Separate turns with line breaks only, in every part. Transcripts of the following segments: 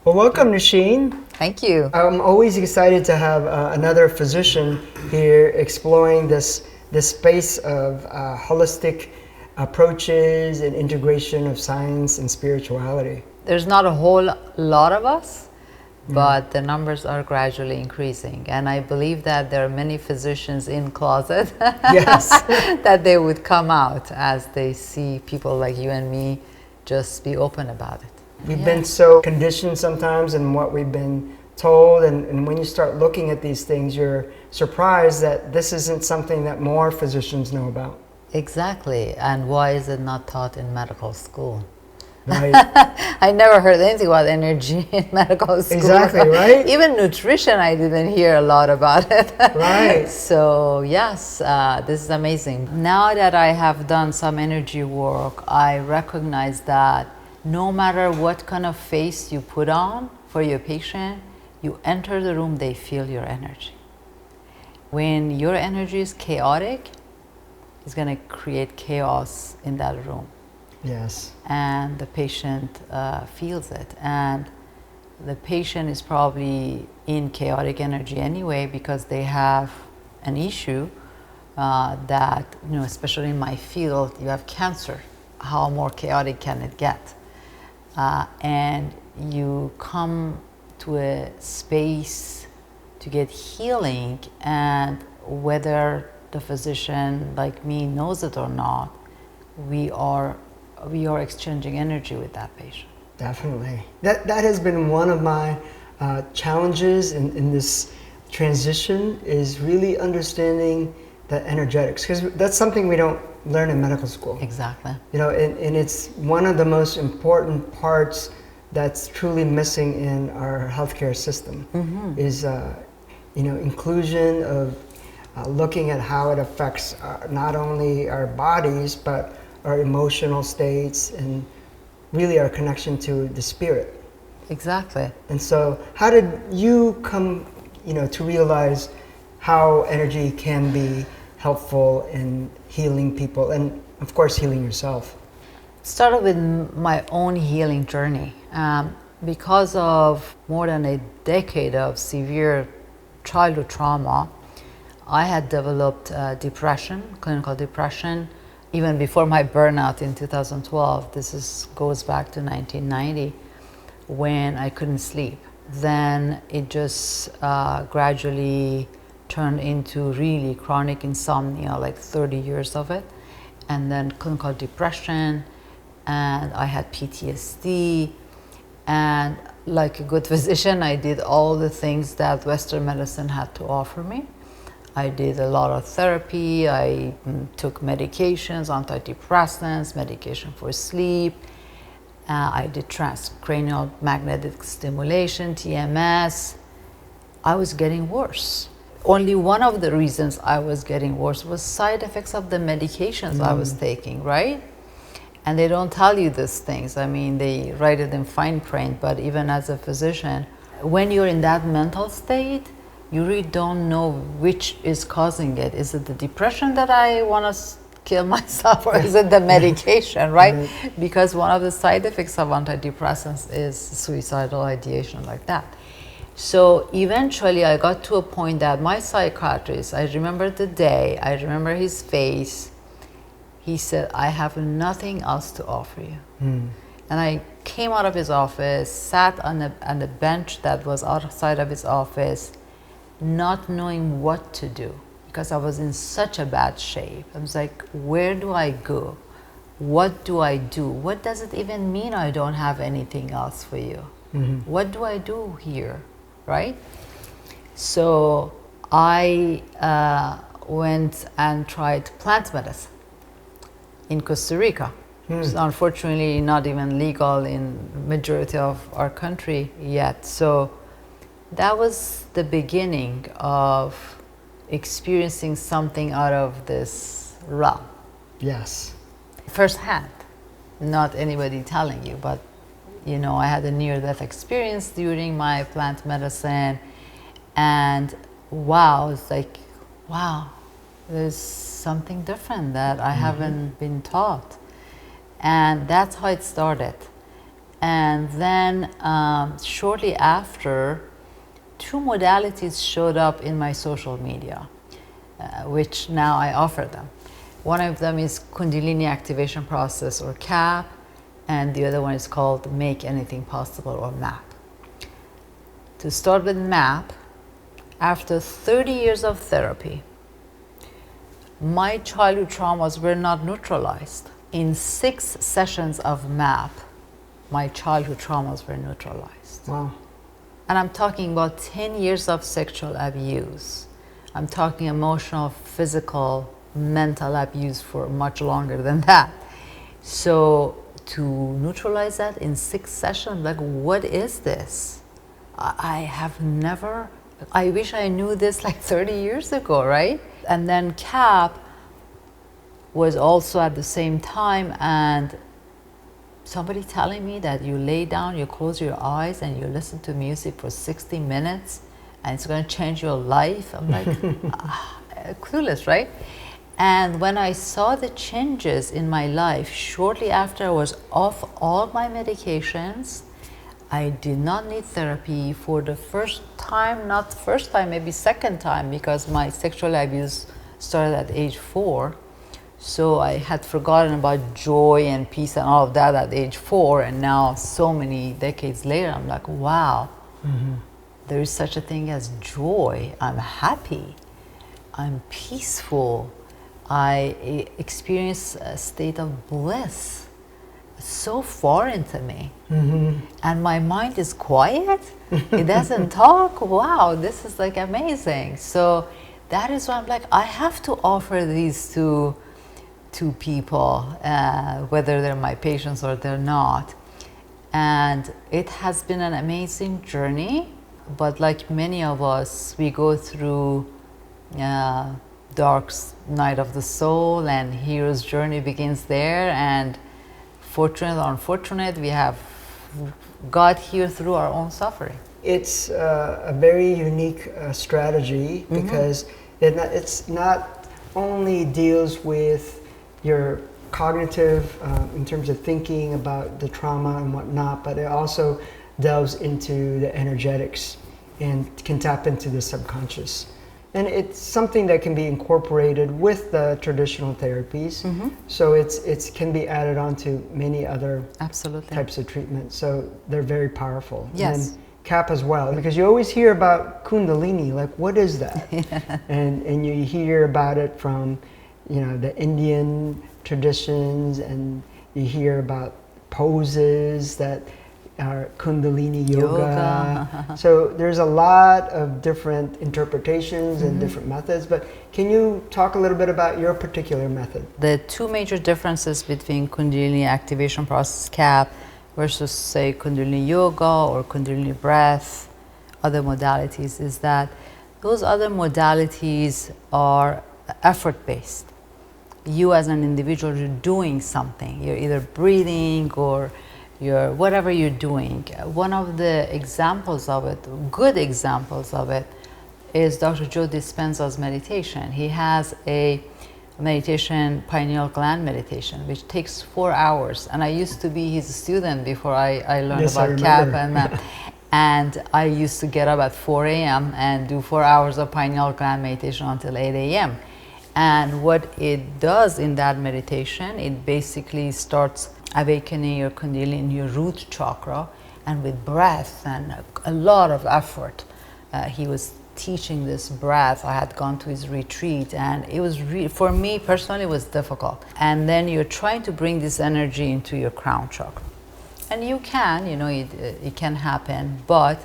Well, welcome, Noushin.
Thank you.
I'm always excited to have another physician here exploring this space of holistic approaches and integration of science and spirituality.
There's not a whole lot of us, but the numbers are gradually increasing. And I believe that there are many physicians in closet
Yes.
that they would come out as they see people like you and me just be open about it.
We've been so conditioned sometimes in what we've been told, and when you start looking at these things, you're surprised that this isn't something that more physicians know about.
Exactly. And why is it not taught in medical school?
Right.
I never heard anything about energy in medical school.
Exactly, right?
Even nutrition, I didn't hear a lot about it.
Right.
So yes, this is amazing. Now that I have done some energy work, I recognize that no matter what kind of face you put on for your patient, you enter the room, they feel your energy. When your energy is chaotic, it's going to create chaos in that room.
Yes.
And the patient feels it. And the patient is probably in chaotic energy anyway because they have an issue that, especially in my field, you have cancer. How more chaotic can it get? And you come to a space to get healing, and whether the physician like me knows it or not, we are exchanging energy with that patient.
Definitely. That has been one of my challenges in this transition, is really understanding the energetics, because that's something we don't learn in medical school.
Exactly.
And it's one of the most important parts that's truly missing in our healthcare system, is inclusion of looking at how it affects not only our bodies but our emotional states and really our connection to the spirit.
Exactly.
And so how did you come to realize how energy can be helpful in healing people and of course healing yourself?
Started with my own healing journey. Because of more than a decade of severe childhood trauma, I had developed depression, clinical depression, even before my burnout in 2012. This goes back to 1990, when I couldn't sleep. Then it just gradually turned into really chronic insomnia, like 30 years of it, and then clinical depression, and I had PTSD. And like a good physician, I did all the things that Western medicine had to offer me. I did a lot of therapy, I took medications, antidepressants, medication for sleep. I did transcranial magnetic stimulation, TMS. I was getting worse. Only one of the reasons I was getting worse was side effects of the medications I was taking, right? And they don't tell you these things. I mean, they write it in fine print, but even as a physician, when you're in that mental state, you really don't know which is causing it. Is it the depression that I want to kill myself, or is it the medication, right? Because one of the side effects of antidepressants is suicidal ideation, like that. So eventually I got to a point that my psychiatrist, I remember the day, I remember his face, he said, I have nothing else to offer you. And I came out of his office, sat on the bench that was outside of his office, not knowing what to do, because I was in such a bad shape. I was like, where do I go? What do I do? What does it even mean I don't have anything else for you? What do I do here, right? So I went and tried plant medicine in Costa Rica. It's unfortunately not even legal in majority of our country yet. So that was the beginning of experiencing something out of this realm.
Yes.
Firsthand, not anybody telling you, but I had a near-death experience during my plant medicine, and wow, it's like, wow, there's something different that I haven't been taught. And that's how it started. And then shortly after, two modalities showed up in my social media, which now I offer them. One of them is Kundalini activation process, or CAP, and the other one is called Make Anything Possible, or MAP. To start with MAP, after 30 years of therapy, my childhood traumas were not neutralized. In 6 sessions of MAP, my childhood traumas were neutralized.
Wow.
And I'm talking about 10 years of sexual abuse. I'm talking emotional, physical, mental abuse for much longer than that. So to neutralize that in 6 sessions, like, what is this? I have never, I wish I knew this like 30 years ago, right? And then CAP was also at the same time, and somebody telling me that you lay down, you close your eyes, and you listen to music for 60 minutes, and it's going to change your life. I'm like, clueless, right? And when I saw the changes in my life, shortly after I was off all my medications, I did not need therapy for the first time, not first time, maybe second time, because my sexual abuse started at age 4. So I had forgotten about joy and peace and all of that at age 4, and now so many decades later, I'm like, wow, there is such a thing as joy. I'm happy, I'm peaceful, I experience a state of bliss. It's so foreign to me. And my mind is quiet, it doesn't talk. Wow, this is like amazing. So that is why I'm like, I have to offer these to people, whether they're my patients or they're not. And it has been an amazing journey, but like many of us, we go through dark night of the soul, and hero's journey begins there. And fortunate or unfortunate, we have got here through our own suffering.
It's a very unique strategy, because it's not only deals with your cognitive in terms of thinking about the trauma and whatnot, but it also delves into the energetics and can tap into the subconscious. And it's something that can be incorporated with the traditional therapies. So it can be added on to many other types of treatment. So they're very powerful.
Yes.
And CAP as well, because you always hear about Kundalini, like, what is that? And you hear about it from, you know, the Indian traditions, and you hear about poses that are Kundalini yoga. So there's a lot of different interpretations and different methods, but can you talk a little bit about your particular method?
The two major differences between Kundalini activation process, CAP, versus say Kundalini yoga or Kundalini breath, other modalities, is that those other modalities are effort-based. You as an individual, you're doing something. You're either breathing or you're whatever you're doing. One of the examples of it, good examples of it, is Dr. Joe Dispenza's meditation. He has a meditation, pineal gland meditation, which takes 4 hours. And I used to be his student before I learned about CAP and MAP. And I used to get up at 4 a.m. and do 4 hours of pineal gland meditation until 8 a.m. And what it does in that meditation, it basically starts awakening your Kundalini, your root chakra, and with breath and a lot of effort. He was teaching this breath. I had gone to his retreat, and it was for me personally, it was difficult. And then you're trying to bring this energy into your crown chakra. And you can, you know, it can happen, but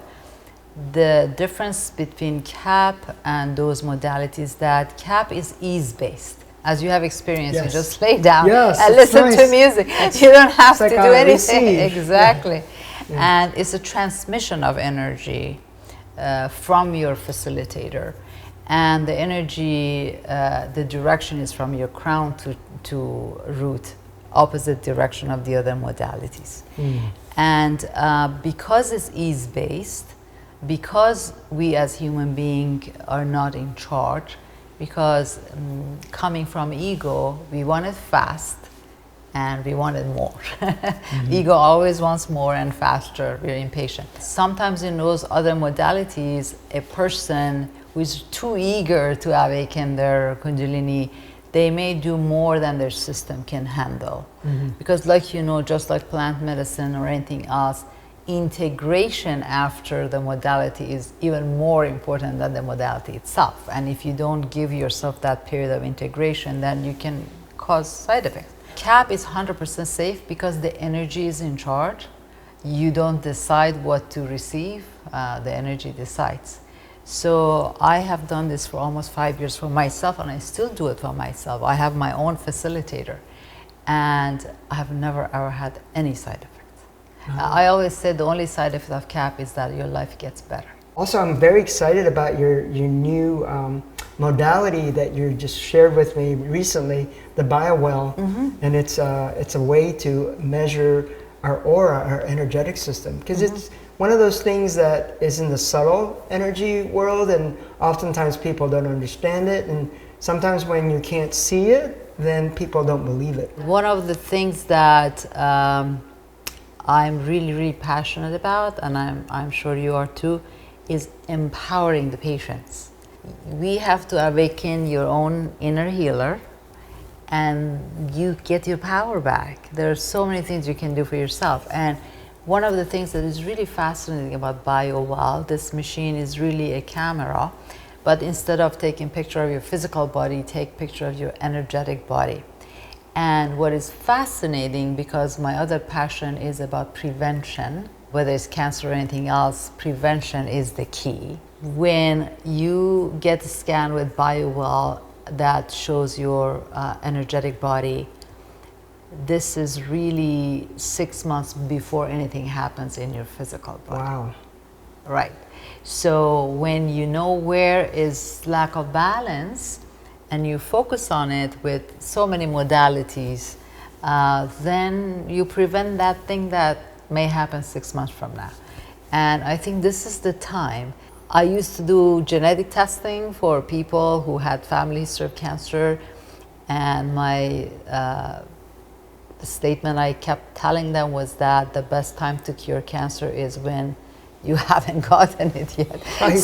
the difference between CAP and those modalities, that CAP is ease-based. As you have experienced, you just lay down and listen to music. You don't have to do anything. Exactly. And it's a transmission of energy from your facilitator. And the energy, the direction is from your crown to root, opposite direction of the other modalities. And because it's ease-based, because we as human beings are not in charge, because coming from ego, we want it fast and we wanted more. Ego always wants more and faster. We're impatient. Sometimes in those other modalities, a person who is too eager to awaken their Kundalini, they may do more than their system can handle. Because like you know, just like plant medicine or anything else, integration after the modality is even more important than the modality itself. And if you don't give yourself that period of integration, then you can cause side effects. CAP is 100% safe because the energy is in charge. You don't decide what to receive, the energy decides. So I have done this for almost 5 years for myself, and I still do it for myself. I have my own facilitator, and I have never ever had any side effects. I always say the only side effect of CAP is that your life gets better.
Also, I'm very excited about your new modality that you just shared with me recently, the BioWell, and it's a way to measure our aura, our energetic system, because it's one of those things that is in the subtle energy world, and oftentimes people don't understand it, and sometimes when you can't see it, then people don't believe it.
One of the things that I'm really passionate about, and I'm sure you are too, is empowering the patients. We have to awaken your own inner healer, and you get your power back. There are so many things you can do for yourself. And one of the things that is really fascinating about BioWell, this machine is really a camera, but instead of taking picture of your physical body, take picture of your energetic body. And what is fascinating, because my other passion is about prevention, whether it's cancer or anything else, prevention is the key. When you get a scan with BioWell that shows your energetic body, this is really 6 months before anything happens in your physical body.
Wow.
Right. So when you know where is lack of balance and you focus on it with so many modalities, then you prevent that thing that may happen 6 months from now. And I think this is the time. I used to do genetic testing for people who had family history of cancer, and my the statement I kept telling them was that the best time to cure cancer is when you haven't gotten it yet.
Right.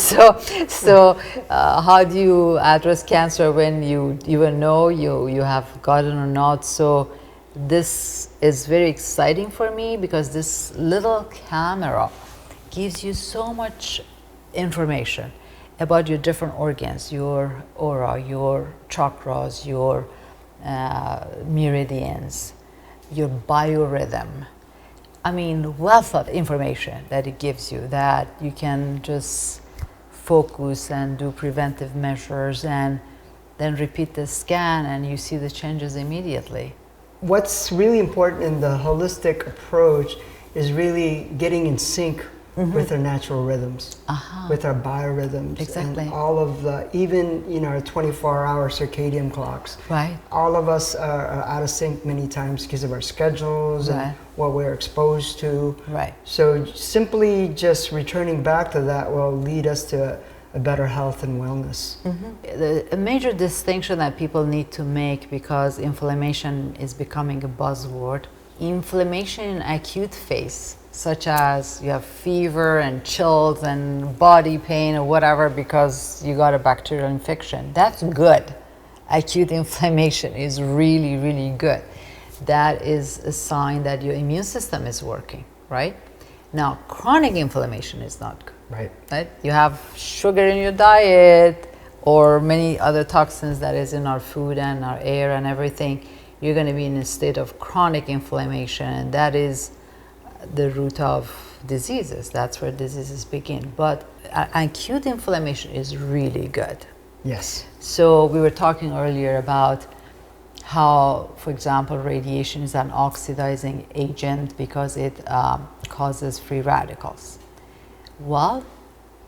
So how do you address cancer when you even know you have gotten or not? So this is very exciting for me, because this little camera gives you so much information about your different organs, your aura, your chakras, your meridians, your biorhythm. I mean, wealth of information that it gives you, that you can just focus and do preventive measures and then repeat the scan, and you see the changes immediately.
What's really important in the holistic approach is really getting in sync with our natural rhythms, with our biorhythms,
Exactly.
and all of the, even our 24-hour circadian clocks.
Right.
All of us are out of sync many times because of our schedules
Right.
and what we're exposed to.
Right.
So simply just returning back to that will lead us to a better health and wellness.
A major distinction that people need to make, because inflammation is becoming a buzzword, inflammation in acute phase, such as you have fever and chills and body pain or whatever because you got a bacterial infection, that's good. Acute inflammation is really good. That is a sign that your immune system is working, right? Now, chronic inflammation is not good. Right? You have sugar in your diet or many other toxins that is in our food and our air and everything, you're going to be in a state of chronic inflammation, and that is the root of diseases. That's where diseases begin. But acute inflammation is really good.
Yes.
So we were talking earlier about how, for example, radiation is an oxidizing agent because it causes free radicals. Well,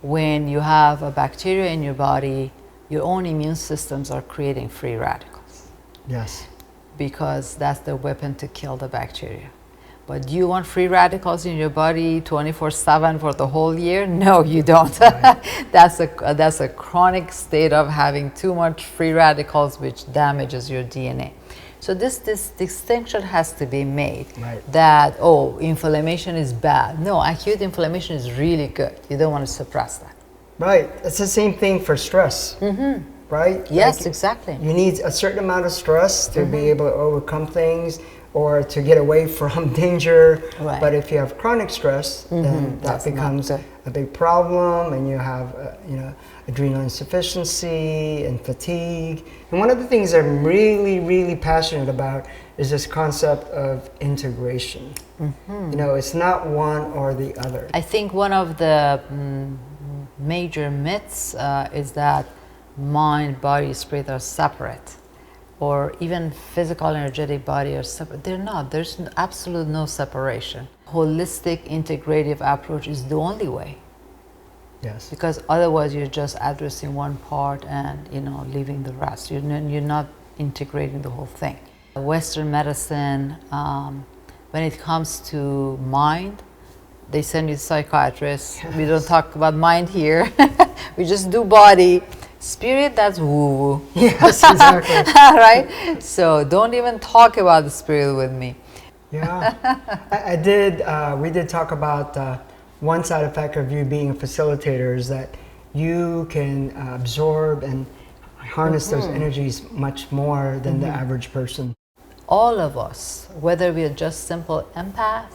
when you have a bacteria in your body, your own immune systems are creating free radicals.
Yes.
Because that's the weapon to kill the bacteria. But do you want free radicals in your body 24/7 for the whole year? No, you don't. Right. That's a chronic state of having too much free radicals, which damages your DNA. So this distinction has to be made.
Right.
That, oh, inflammation is bad. No, acute inflammation is really good. You don't want to suppress that.
Right. It's the same thing for stress. Right?
Yes,
Like,
exactly.
you need a certain amount of stress to be able to overcome things or to get away from danger.
Right.
But if you have chronic stress, then that
That's not
becomes
good.
a big problem, and you have adrenal insufficiency and fatigue. And one of the things I'm really passionate about is this concept of integration. It's not one or the other.
I think one of the major myths is that mind, body, spirit are separate, or even physical, energetic body are separate. They're not. There's absolute no separation. Holistic, integrative approach is the only way,
Yes.
because otherwise you're just addressing one part and leaving the rest. You're not integrating the whole thing. Western medicine, when it comes to mind, they send you to psychiatrists.
Yes.
We don't talk about mind here. We just do body. Spirit, that's woo-woo.
Yes, exactly.
Right? So don't even talk about the spirit with me.
Yeah. We did talk about one side effect of you being a facilitator is that you can absorb and harness those energies much more than the average person.
All of us, whether we are just simple empath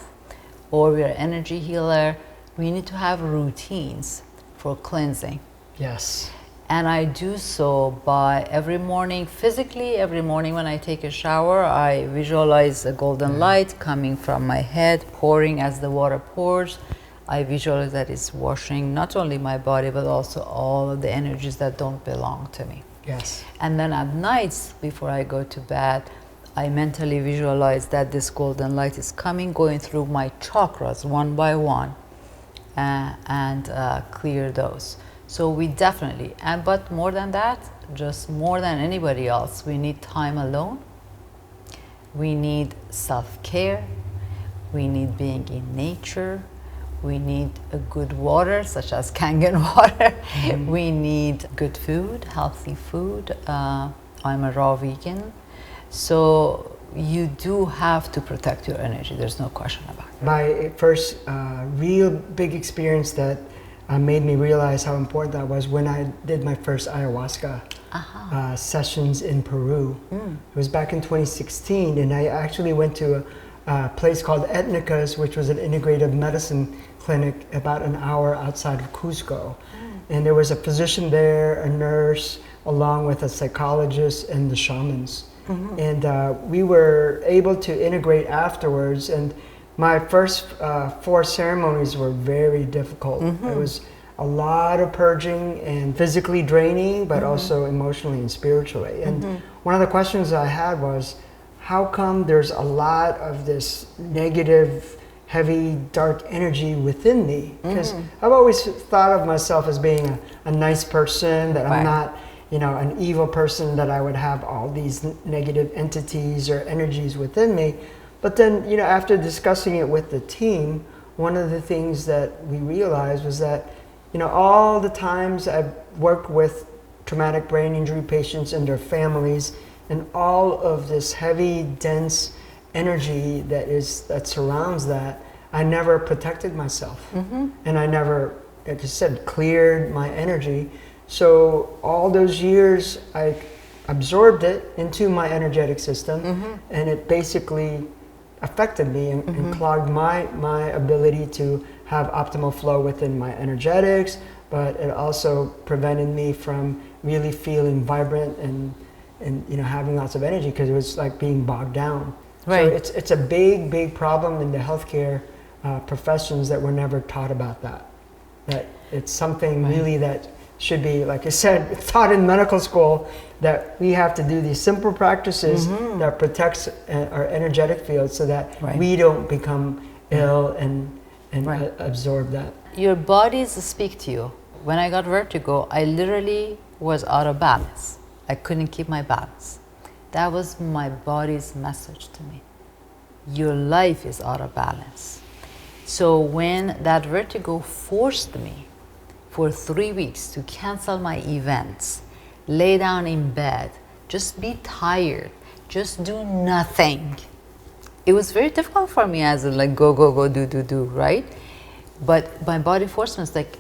or we are energy healer, we need to have routines for cleansing.
Yes.
And I do so by every morning, physically, every morning when I take a shower, I visualize a golden light coming from my head, pouring as the water pours. I visualize that it's washing not only my body, but also all of the energies that don't belong to me.
Yes.
And then at nights, before I go to bed, I mentally visualize that this golden light is coming, going through my chakras one by one, and clear those. So we definitely, but more than that, just more than anybody else, we need time alone. We need self-care. We need being in nature. We need a good water, such as Kangen water. We need good food, healthy food. I'm a raw vegan. So you do have to protect your energy. There's no question about it.
My first real big experience that made me realize how important that was when I did my first ayahuasca sessions in Peru. It was back in 2016, and I actually went to a place called Etnica's, which was an integrative medicine clinic about an hour outside of Cusco. And there was a physician there, a nurse, along with a psychologist and the shamans. And we were able to integrate afterwards. And my first 4 ceremonies were very difficult. It was a lot of purging and physically draining, but also emotionally and spiritually. And one of the questions I had was, how come there's a lot of this negative, heavy, dark energy within me? Because I've always thought of myself as being a nice person, that I'm not an evil person, that I would have all these negative entities or energies within me. But then, after discussing it with the team, one of the things that we realized was that, all the times I've worked with traumatic brain injury patients and their families, and all of this heavy, dense energy that surrounds that, I never protected myself. And I never, like I said, cleared my energy. So all those years, I absorbed it into my energetic system, and it basically affected me and clogged my ability to have optimal flow within my energetics, but it also prevented me from really feeling vibrant and having lots of energy, because it was like being bogged down.
Right.
So it's a big problem in the healthcare professions that we're never taught about that it's something really that should be, like I said, taught in medical school, that we have to do these simple practices that protects our energetic field, so that we don't become ill and absorb that.
Your bodies speak to you. When I got vertigo, I literally was out of balance. I couldn't keep my balance. That was my body's message to me. Your life is out of balance. So when that vertigo forced me for 3 weeks to cancel my events, lay down in bed, just be tired, just do nothing. It was very difficult for me as a like go, do, right? But my body force was like,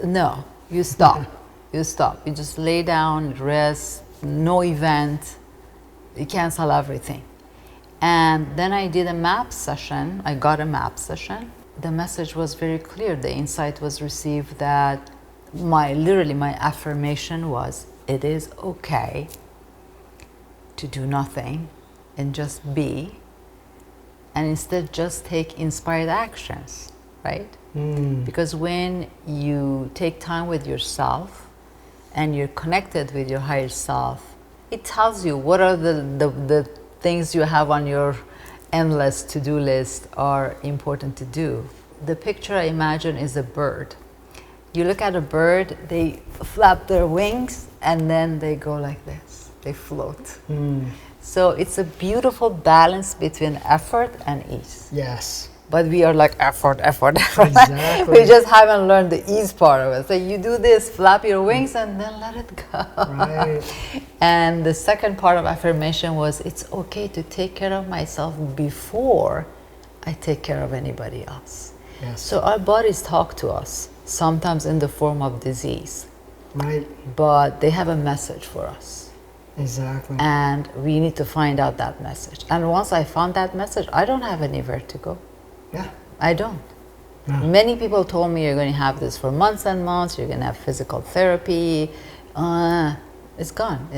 no, you stop, you stop. You just lay down, rest, no event, you cancel everything. And then I did a map session, I got a map session. The message was very clear, the insight was received that literally my affirmation was, it is okay to do nothing and just be, and instead just take inspired actions, right? Because when you take time with yourself and you're connected with your higher self, it tells you what are the things you have on your endless to-do list are important to do. The picture I imagine is a bird. You look at a bird, they flap their wings and then they go like this, they float. So it's a beautiful balance between effort and ease.
Yes.
But we are like effort.
Exactly.
We just haven't learned the ease part of it. So you do this, flap your wings and then let it go.
Right.
And the second part of affirmation was, it's okay to take care of myself before I take care of anybody else.
Yes.
So our bodies talk to us, sometimes in the form of disease.
Right.
But they have a message for us.
Exactly.
And we need to find out that message. And once I found that message, I don't have anywhere to go.
Yeah.
I don't.
No.
Many people told me you're going to have this for months and months, you're going to have physical therapy. It's gone.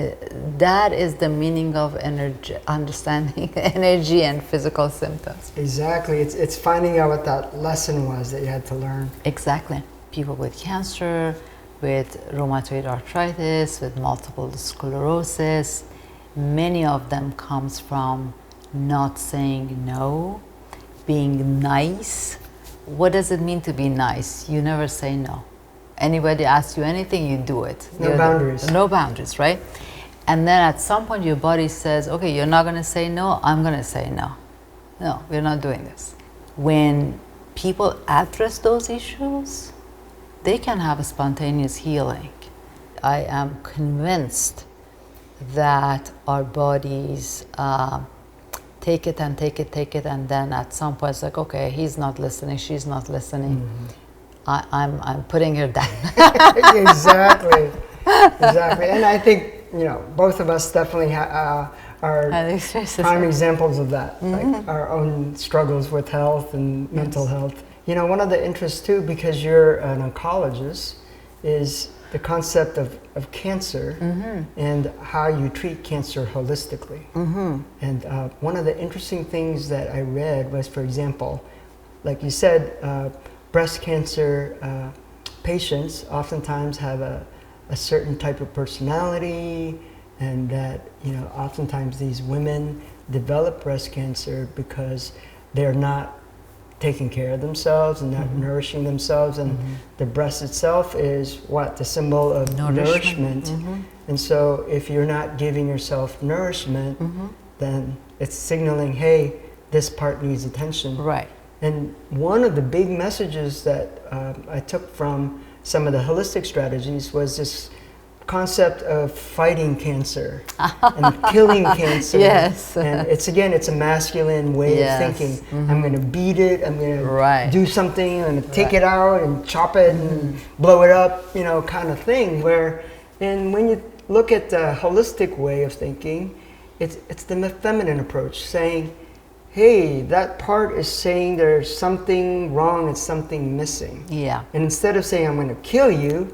That is the meaning of energy, understanding energy and physical symptoms.
Exactly. It's finding out what that lesson was that you had to learn.
Exactly. People with cancer, with rheumatoid arthritis, with multiple sclerosis, many of them comes from not saying no, being nice. What does it mean to be nice? You never say no. Anybody asks you anything, you do it.
No boundaries.
No boundaries, right? And then at some point your body says, okay, you're not going to say no, I'm going to say no. No, we're not doing this. When people address those issues, they can have a spontaneous healing. I am convinced that our bodies take it, and then at some point it's like, okay, he's not listening, she's not listening. I'm putting her down.
Exactly. Exactly. And I think, both of us definitely are prime examples of that, like our own struggles with health and mental health. One of the interests too, because you're an oncologist, is the concept of cancer and how you treat cancer holistically. And one of the interesting things that I read was, for example, like you said, breast cancer patients oftentimes have a certain type of personality, and that oftentimes these women develop breast cancer because they're not taking care of themselves and not nourishing themselves, and the breast itself is the symbol of nourishment. And so if you're not giving yourself nourishment, then it's signaling, hey, this part needs attention.
Right.
And one of the big messages that I took from some of the holistic strategies was this concept of fighting cancer and killing cancer.
Yes.
And it's a masculine way of thinking. I'm going to beat it, I'm going to do something, I'm going to take it out and chop it and blow it up, kind of thing. And when you look at the holistic way of thinking, it's the feminine approach, saying, hey, that part is saying there's something wrong, it's something missing.
Yeah.
And instead of saying, I'm going to kill you,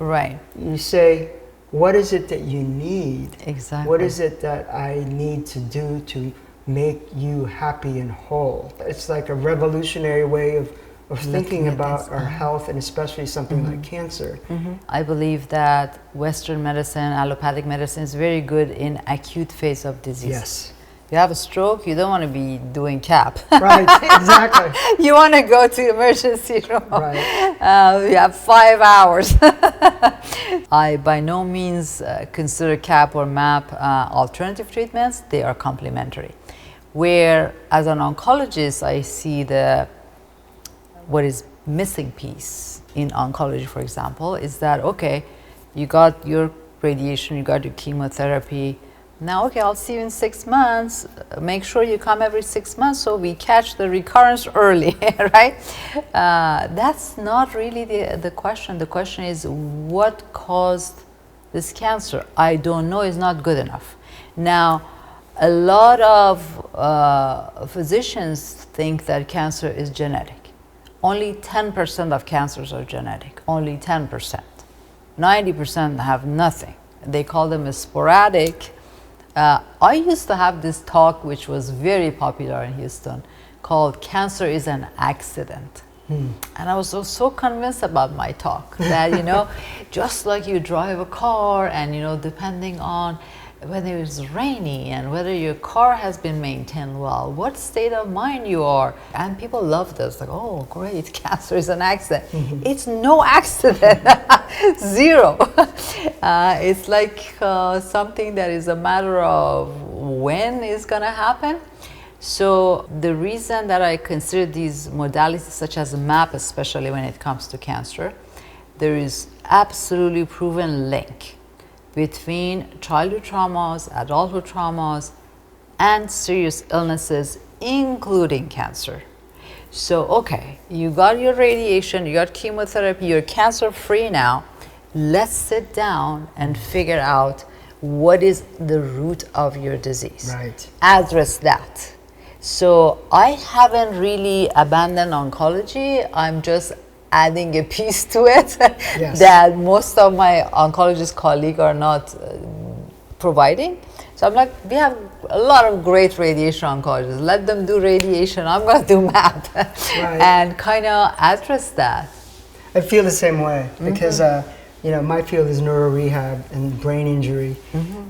you say, what is it that you need?
Exactly.
What is it that I need to do to make you happy and whole? It's like a revolutionary way of thinking about our health, and especially something like cancer.
I believe that Western medicine, allopathic medicine, is very good in acute phase of disease.
Yes.
You have a stroke, you don't want to be doing CAP.
Right, exactly.
You want to go to emergency room.
Right.
You have 5 hours. I by no means consider CAP or MAP alternative treatments. They are complementary. Where as an oncologist, I see what is missing piece in oncology, for example, is that, okay, you got your radiation, you got your chemotherapy, Now, okay, I'll see you in 6 months. Make sure you come every 6 months so we catch the recurrence early, right? That's not really the question. The question is, what caused this cancer? I don't know is not good enough. Now, a lot of physicians think that cancer is genetic. Only 10% of cancers are genetic, only 10%. 90% have nothing. They call them sporadic. I used to have this talk, which was very popular in Houston, called Cancer is an Accident. And I was so convinced about my talk that, you know, just like you drive a car and, you know, depending on whether it's rainy and whether your car has been maintained well, what state of mind you are. And people love this, like, oh, great, cancer is an accident. It's no accident, zero. It's like something that is a matter of when it's gonna happen. So the reason that I consider these modalities, such as MAP, especially when it comes to cancer, there is absolutely proven link between childhood traumas, adulthood traumas, and serious illnesses, including cancer. So, okay, you got your radiation, you got chemotherapy, you're cancer-free now. Let's sit down and figure out what is the root of your disease.
Right.
Address that. So, I haven't really abandoned oncology. I'm just adding a piece to it
Yes.
that most of my oncologist colleagues are not providing. So I'm like, we have a lot of great radiation oncologists. Let them do radiation. I'm going to do MAP and kind of address that.
I feel the same way because you know, my field is neuro rehab and brain injury,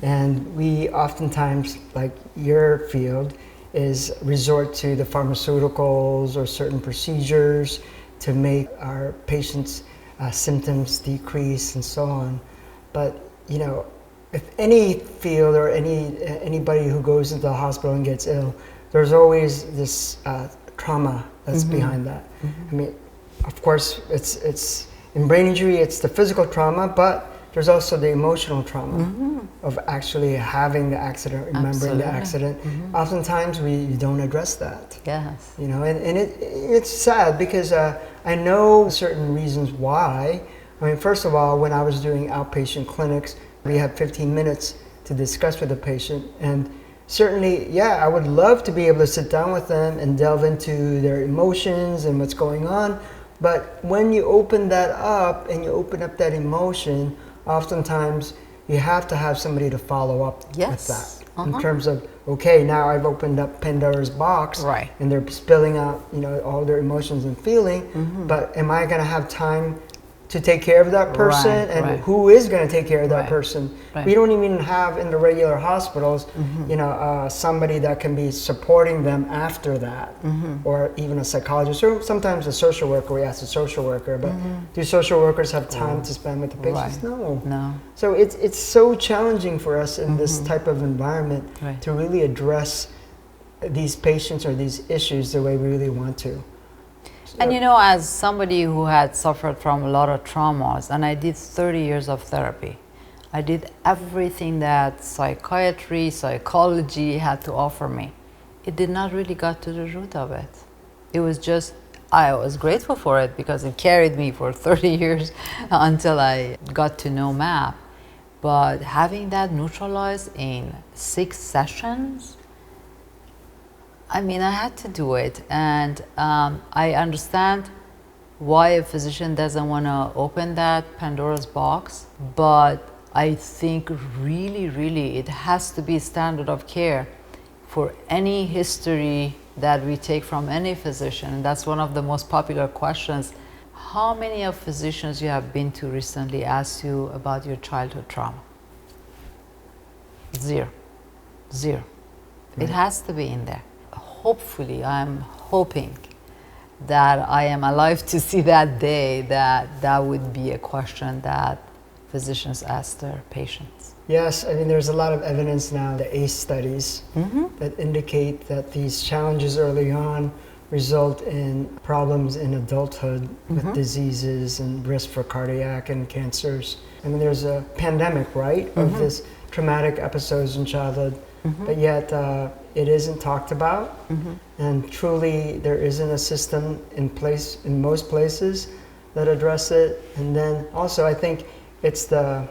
and we oftentimes, like your field, is resort to the pharmaceuticals or certain procedures to make our patients' symptoms decrease and so on. But, you know, if any field or anybody who goes into the hospital and gets ill, there's always this trauma that's behind that. I mean, of course, it's in brain injury, it's the physical trauma, but there's also the emotional trauma of actually having the accident, remembering the accident. Oftentimes we don't address that.
Yes.
You know, and it's sad because I know certain reasons why. I mean, first of all, when I was doing outpatient clinics, we had 15 minutes to discuss with the patient, and certainly, yeah, I would love to be able to sit down with them and delve into their emotions and what's going on. But when you open that up and you open up that emotion, oftentimes you have to have somebody to follow up with that. In terms of, okay, now I've opened up Pandora's box, and they're spilling out, you know, all their emotions and feeling. But am I going to have time to take care of that person? And who is going to take care of that person? We don't even have in the regular hospitals, you know, somebody that can be supporting them after that, or even a psychologist, or sometimes a social worker. We ask a social worker, but do social workers have time to spend with the patients? No. So it's so challenging for us in this type of environment to really address these patients or these issues the way we really want to.
And you know, as somebody who had suffered from a lot of traumas, and I did 30 years of therapy, I did everything that psychiatry, psychology had to offer me. It did not really get to the root of it. It was just, I was grateful for it because it carried me for 30 years until I got to know MAP. But having that neutralized in 6 sessions, I mean, I had to do it, and I understand why a physician doesn't want to open that Pandora's box, but I think really it has to be standard of care for any history that we take from any physician. And that's one of the most popular questions. How many of physicians you have been to recently asked you about your childhood trauma? Zero. It has to be in there. Hopefully, I'm hoping that I am alive to see that day that would be a question that physicians ask their patients.
Yes, I mean, there's a lot of evidence now, the ACE studies, that indicate that these challenges early on result in problems in adulthood with diseases and risk for cardiac and cancers. I mean, there's a pandemic, right, of this traumatic episodes in childhood, but yet it isn't talked about. And truly, there isn't a system in place in most places that address it. And then also, I think it's the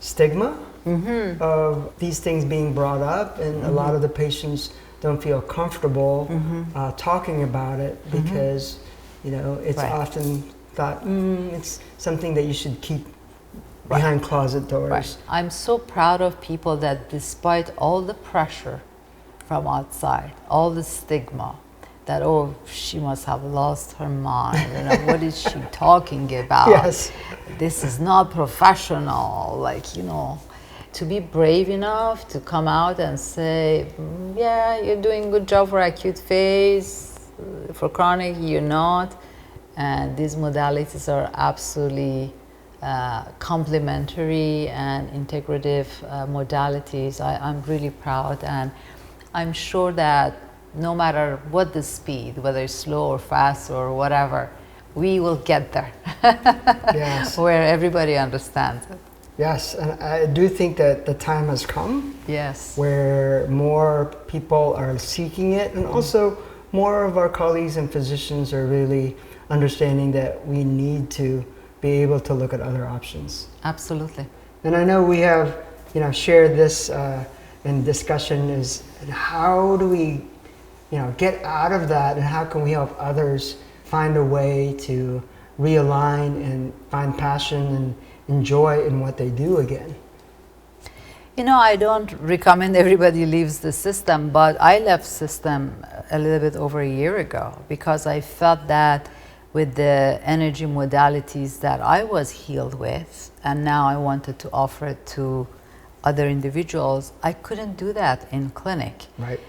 stigma of these things being brought up, and a lot of the patients don't feel comfortable talking about it because, you know, it's often thought it's something that you should keep behind closet doors.
I'm so proud of people that despite all the pressure from outside, all the stigma, that, oh, she must have lost her mind, you know, what is she talking about?
Yes.
This is not professional, like, you know, to be brave enough to come out and say, yeah, you're doing a good job for acute phase, for chronic, you're not. And these modalities are absolutely complementary and integrative modalities. I'm really proud, and I'm sure that no matter what the speed, whether it's slow or fast or whatever, we will get there.
Yes.
Where everybody understands it.
Yes, and I do think that the time has come.
Yes.
Where more people are seeking it, and also more of our colleagues and physicians are really understanding that we need to be able to look at other options.
Absolutely.
And I know we have, you know, shared this in discussion is how do we, you know, get out of that, and how can we help others find a way to realign and find passion and enjoy in what they do again.
You know, I don't recommend everybody leaves the system, but I left system a little bit over a year ago because I felt that with the energy modalities that I was healed with, and now I wanted to offer it to other individuals, I couldn't do that in clinic.
Right.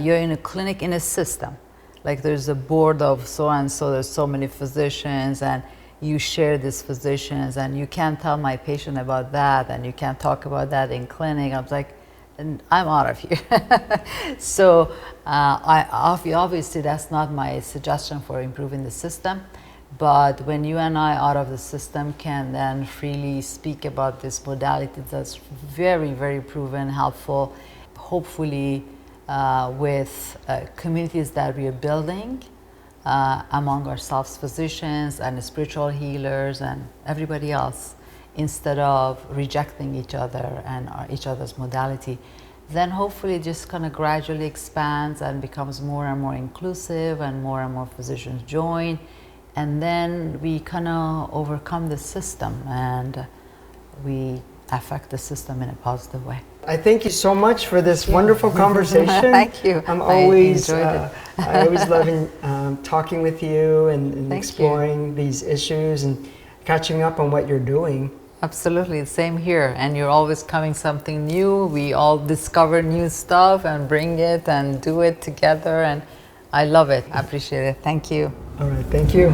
You're in a clinic in a system. Like there's a board of so and so, there's so many physicians, and you share these physicians, and you can't tell my patient about that, and you can't talk about that in clinic. I was like, I'm out of here. So obviously that's not my suggestion for improving the system, but when you and I out of the system can then freely speak about this modality that's very, very proven, helpful, hopefully with communities that we are building among ourselves, physicians and spiritual healers and everybody else, instead of rejecting each other and each other's modality, then hopefully it just kind of gradually expands and becomes more and more inclusive, and more physicians join, and then we kind of overcome the system and we affect the system in a positive way.
I thank you so much for this wonderful conversation.
Thank you.
I always
love
talking with you and exploring
you.
These issues and catching up on what you're doing.
Absolutely, same here. And you're always coming something new. We all discover new stuff and bring it and do it together. And I love it. I appreciate it. Thank you.
All right, thank you.